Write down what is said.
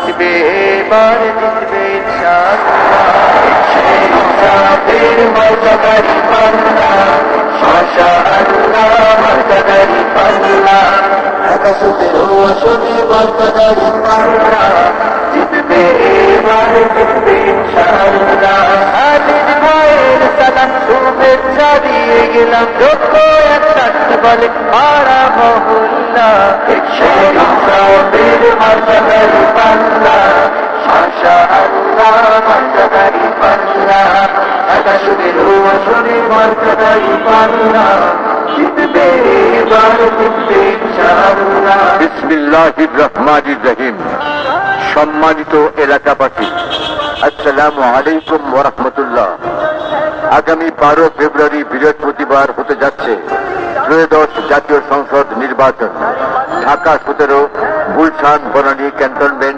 জিতবে, এবার জিতবে ইনশাআল্লাহ। ইনসাফের মর্যাদারি পাল্লা, মাশাআল্লাহ মর্যাদারি পাল্লা, আকাশের আসনে মর্যাদারি পাল্লা, জিতবে এবার জিতবে ইনশাআল্লাহ। আলীর ভাইয়ের সালাম শুভেচ্ছা দিয়ে গেলাম, যোগ্য একটা বলে পাড়া মহল্লা। ইনসাফের মর্যাদারি পাল্লা, মাশাআল্লাহ মর্যাদারি পাল্লা, আকাশের আসনে মর্যাদারি পাল্লা, জিতবে এবার জিতবে ইনশাআল্লাহ। বিসমিল্লাহির রহমানির রহিম। সম্মানিত এলাকাবাসী, আসসালামু আলাইকুম ওয়া রাহমাতুল্লাহ। আগামী 12 ফেব্রুয়ারি বৃহস্পতিবার হতে যাচ্ছে ত্রয়োদশ জাতীয় সংসদ নির্বাচন। ঢাকা 17, গুলশান, বনানী ক্যান্টনমেন্ট,